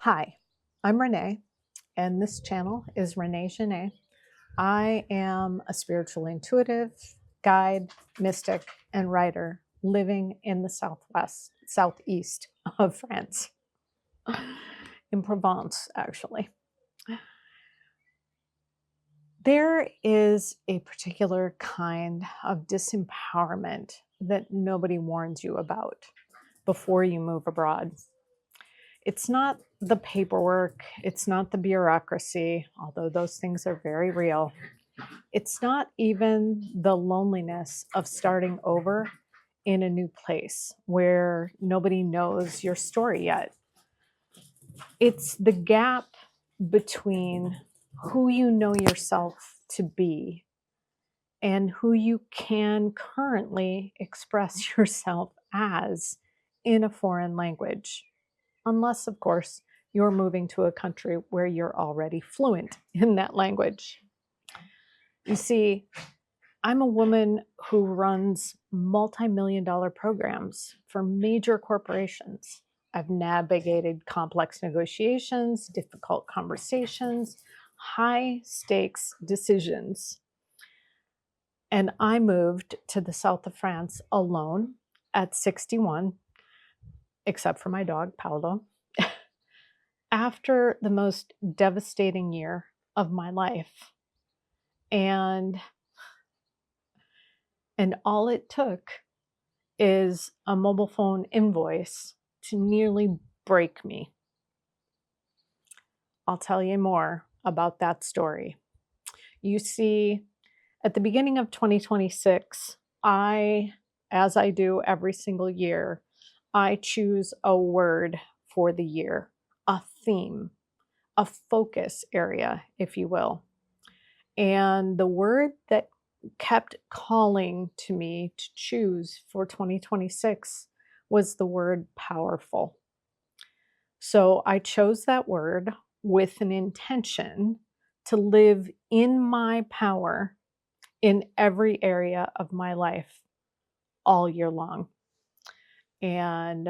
Hi, I'm Renee, and this channel is Renee Genet. I am a spiritual intuitive, guide, mystic, and writer living in the southeast of France, in Provence, actually. There is a particular kind of disempowerment that nobody warns you about before you move abroad. It's not the paperwork, it's not the bureaucracy, although those things are very real. It's not even the loneliness of starting over in a new place where nobody knows your story yet. It's the gap between who you know yourself to be and who you can currently express yourself as in a foreign language. Unless, of course, you're moving to a country where you're already fluent in that language. You see, I'm a woman who runs multi-million dollar programs for major corporations. I've navigated complex negotiations, difficult conversations, high stakes decisions. And I moved to the south of France alone at 61, except for my dog, Paolo, after the most devastating year of my life. And all it took is a mobile phone invoice to nearly break me. I'll tell you more about that story. You see, at the beginning of 2026, as I do every single year, I choose a word for the year, a theme, a focus area, if you will. And the word that kept calling to me to choose for 2026 was the word powerful. So I chose that word with an intention to live in my power in every area of my life all year long and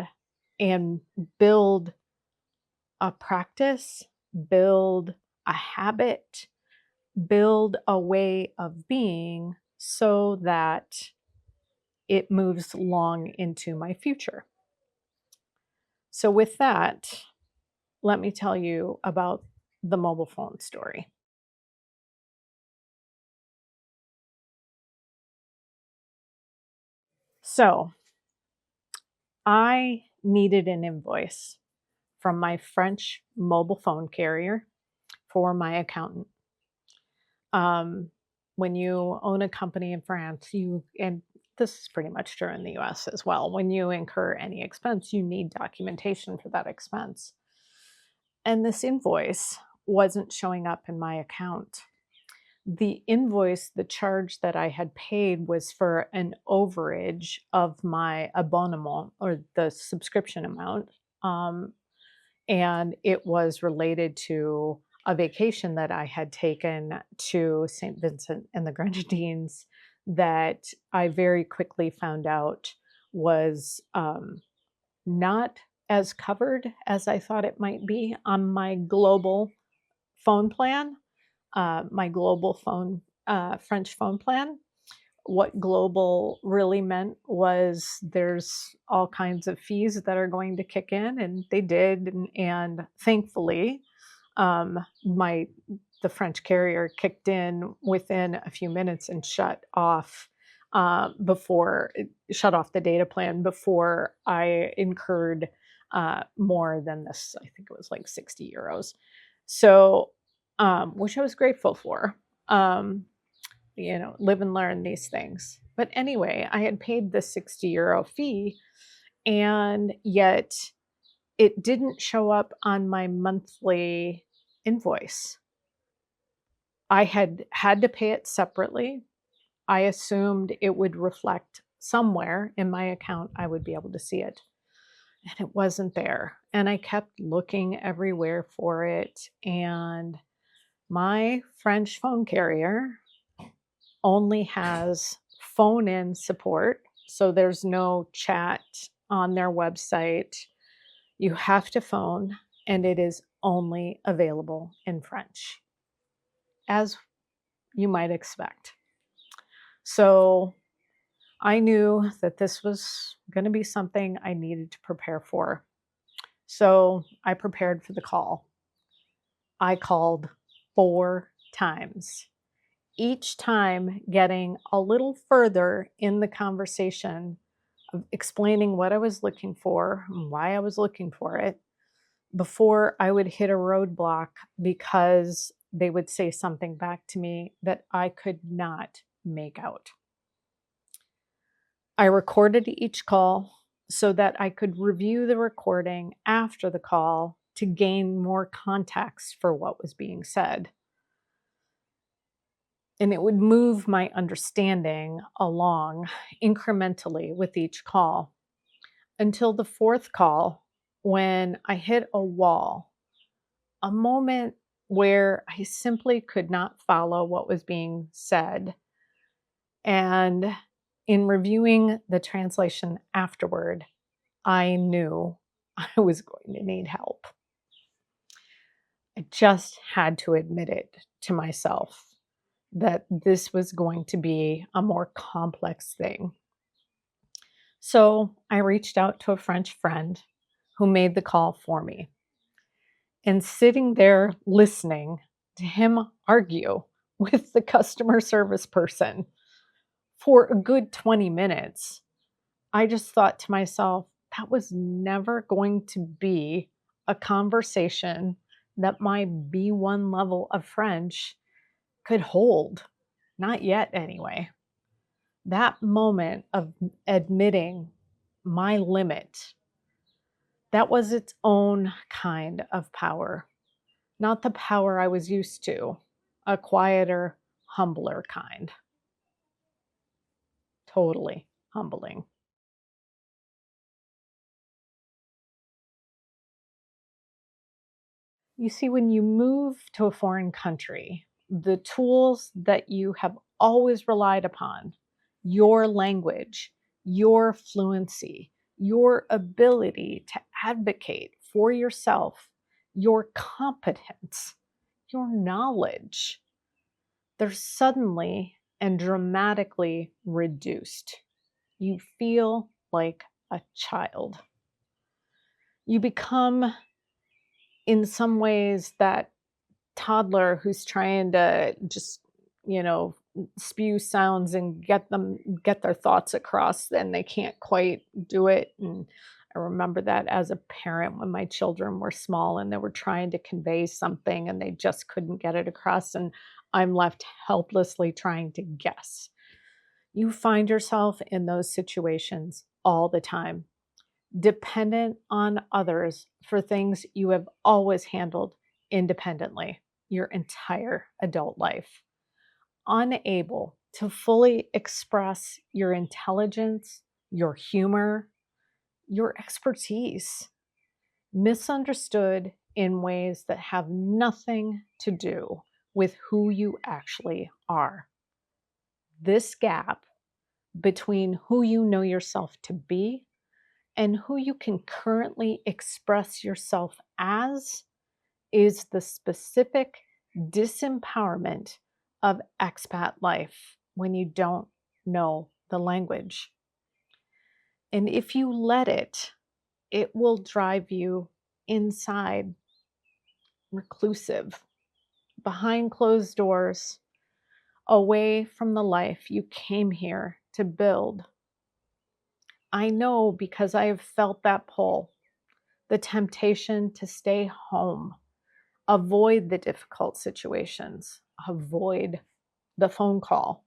build a practice, build a habit, build a way of being so that it moves long into my future. So, with that, let me tell you about the mobile phone story. So, I needed an invoice from my French mobile phone carrier for my accountant. Um, when you own a company in France, and this is pretty much true in the US as well, when you incur any expense, you need documentation for that expense. And this invoice wasn't showing up in my account. The invoice, the charge that I had paid was for an overage of my abonnement or the subscription amount. Um, and it was related to a vacation that I had taken to St. Vincent and the Grenadines that I very quickly found out was not as covered as I thought it might be on my global phone plan, my global phone, French phone plan. What global really meant was there's all kinds of fees that are going to kick in, and they did. And thankfully, the French carrier kicked in within a few minutes and shut off the data plan before I incurred more than this. I think it was like 60 euros. So, which I was grateful for. Live and learn these things. But anyway, I had paid the 60 euro fee, and yet it didn't show up on my monthly invoice. I had to pay it separately. I assumed it would reflect somewhere in my account. I would be able to see it. And it wasn't there. And I kept looking everywhere for it. And my French phone carrier only has phone in support. So there's no chat on their website. You have to phone. and it is only available in French, as you might expect. So I knew that this was going to be something I needed to prepare for. So I prepared for the call. I called 4 times, each time getting a little further in the conversation of explaining what I was looking for and why I was looking for it before I would hit a roadblock because they would say something back to me that I could not make out. I recorded each call so that I could review the recording after the call to gain more context for what was being said. And it would move my understanding along incrementally with each call until the fourth call when I hit a wall, a moment where I simply could not follow what was being said. And in reviewing the translation afterward, I knew I was going to need help. I just had to admit it to myself that this was going to be a more complex thing. So I reached out to a French friend who made the call for me. And sitting there listening to him argue with the customer service person for a good 20 minutes, I just thought to myself, that was never going to be a conversation that my B1 level of French could hold. Not yet, anyway. That moment of admitting my limit, that was its own kind of power. Not the power I was used to, a quieter, humbler kind. Totally humbling. You see, when you move to a foreign country, the tools that you have always relied upon, your language, your fluency, your ability to advocate for yourself, your competence, your knowledge, they're suddenly and dramatically reduced. You feel like a child. You become, in some ways, that toddler who's trying to just, spew sounds and get their thoughts across, and they can't quite do it. And I remember that as a parent when my children were small and they were trying to convey something and they just couldn't get it across, and I'm left helplessly trying to guess. You find yourself in those situations all the time, dependent on others for things you have always handled independently your entire adult life, unable to fully express your intelligence, your humor, your expertise, misunderstood in ways that have nothing to do with who you actually are. This gap between who you know yourself to be and who you can currently express yourself as is the specific disempowerment of expat life when you don't know the language. And if you let it, it will drive you inside, reclusive, behind closed doors, away from the life you came here to build. I know because I have felt that pull, the temptation to stay home, avoid the difficult situations, avoid the phone call.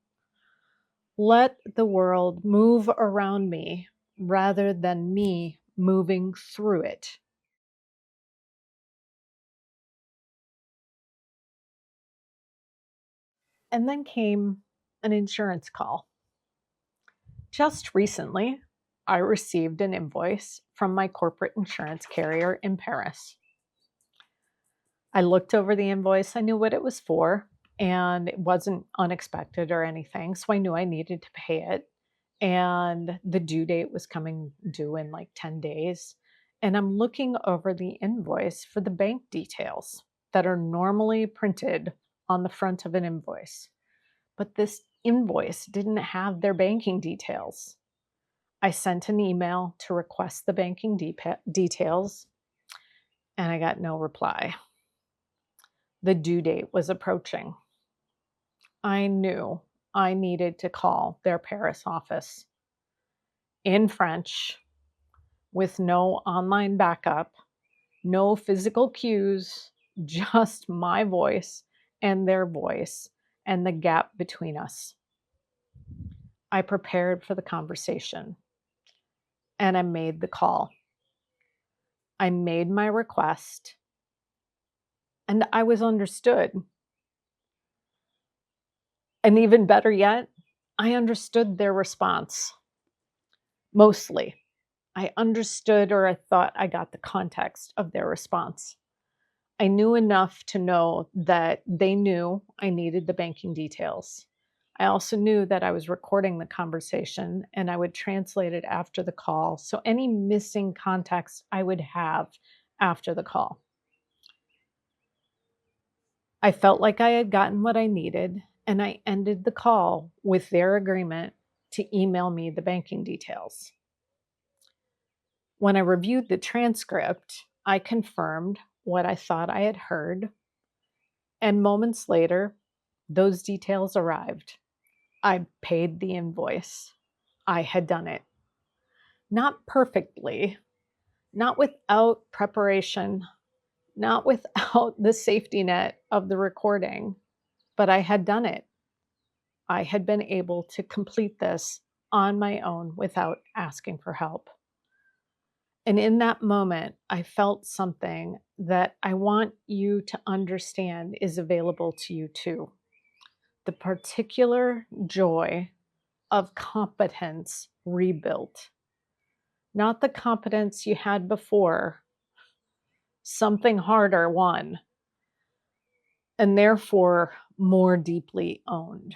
Let the world move around me rather than me moving through it. And then came an insurance call. Just recently, I received an invoice from my corporate insurance carrier in Paris. I looked over the invoice. I knew what it was for, and it wasn't unexpected or anything. So I knew I needed to pay it. And the due date was coming due in like 10 days. and I'm looking over the invoice for the bank details that are normally printed on the front of an invoice. But this invoice didn't have their banking details. I sent an email to request the banking details, and I got no reply. The due date was approaching. I knew I needed to call their Paris office in French with no online backup, no physical cues, just my voice and their voice and the gap between us. I prepared for the conversation and I made the call. I made my request and I was understood. And even better yet, I understood their response. Mostly. I understood, or I thought I got the context of their response. I knew enough to know that they knew I needed the banking details. I also knew that I was recording the conversation and I would translate it after the call. So any missing context I would have after the call. I felt like I had gotten what I needed, and I ended the call with their agreement to email me the banking details. When I reviewed the transcript, I confirmed what I thought I had heard, and moments later, those details arrived. I paid the invoice. I had done it. Not perfectly, not without preparation, not without the safety net of the recording, but I had done it. I had been able to complete this on my own without asking for help. And in that moment, I felt something that I want you to understand is available to you too. The particular joy of competence rebuilt. Not the competence you had before, something harder won, and therefore more deeply owned.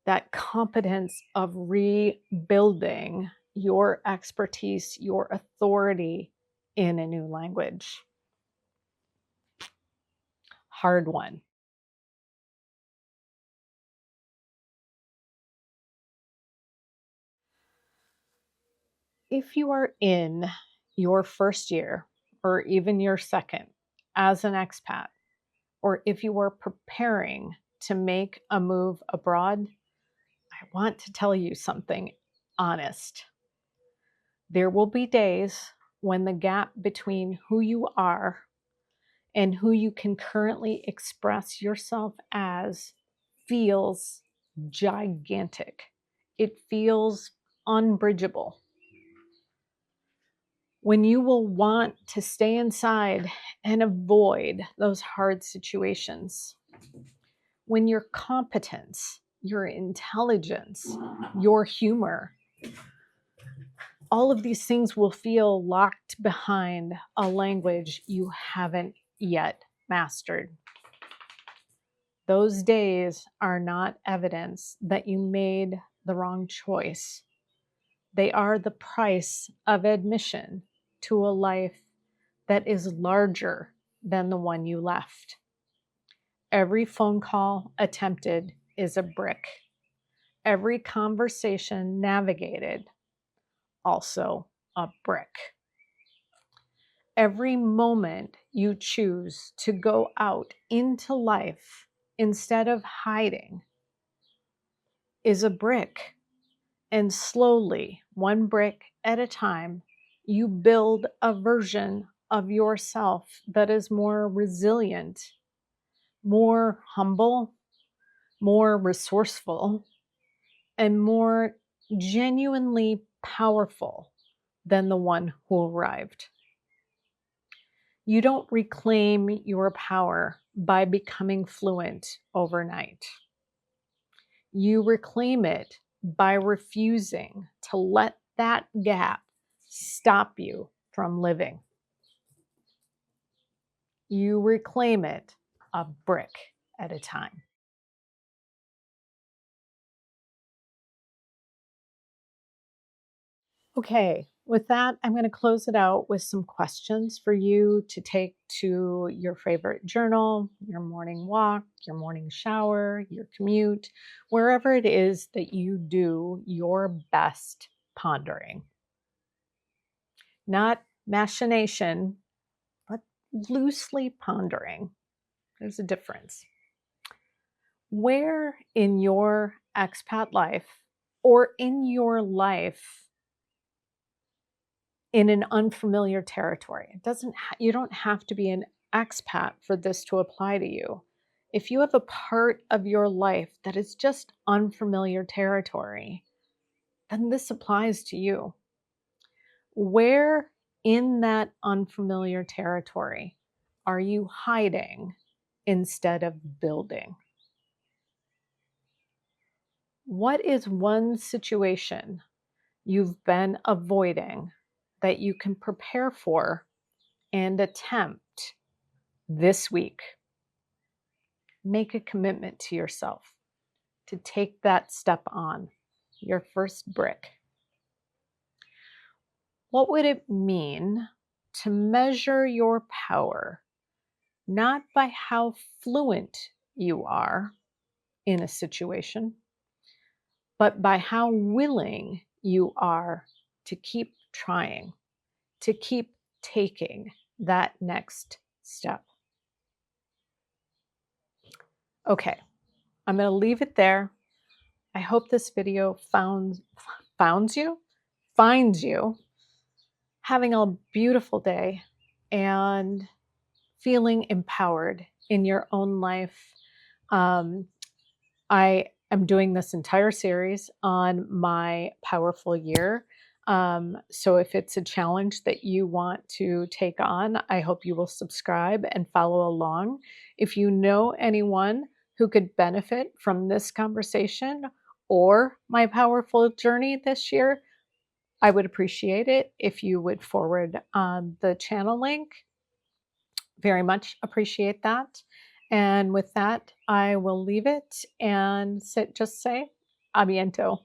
That competence of rebuilding your expertise, your authority in a new language. Hard one. If you are in your first year or even your second as an expat, or if you are preparing to make a move abroad, I want to tell you something honest. There will be days when the gap between who you are and who you can currently express yourself as feels gigantic. It feels unbridgeable. When you will want to stay inside and avoid those hard situations. When your competence, your intelligence, your humor, all of these things will feel locked behind a language you haven't yet mastered. Those days are not evidence that you made the wrong choice. They are the price of admission to a life that is larger than the one you left. Every phone call attempted is a brick. Every conversation navigated, also a brick. Every moment you choose to go out into life instead of hiding is a brick. And slowly, one brick at a time, you build a version of yourself that is more resilient, more humble, more resourceful, and more genuinely powerful than the one who arrived. You don't reclaim your power by becoming fluent overnight. You reclaim it by refusing to let that gap stop you from living. You reclaim it a brick at a time. Okay, With that, I'm going to close it out with some questions for you to take to your favorite journal, your morning walk, your morning shower, your commute, wherever it is that you do your best pondering. Not machination, but loosely pondering. There's a difference. Where in your expat life or in your life in an unfamiliar territory, you don't have to be an expat for this to apply to you. If you have a part of your life that is just unfamiliar territory, then this applies to you. Where in that unfamiliar territory are you hiding instead of building? What is one situation you've been avoiding that you can prepare for and attempt this week? Make a commitment to yourself to take that step on, your first brick. What would it mean to measure your power, not by how fluent you are in a situation, but by how willing you are to keep trying, to keep taking that next step? Okay, I'm going to leave it there. I hope this video finds you having a beautiful day and feeling empowered in your own life. I am doing this entire series on my powerful year. So if it's a challenge that you want to take on, I hope you will subscribe and follow along. If you know anyone who could benefit from this conversation or my powerful journey this year, I would appreciate it if you would forward the channel link. Very much appreciate that. And with that, I will leave it and just say, a biento.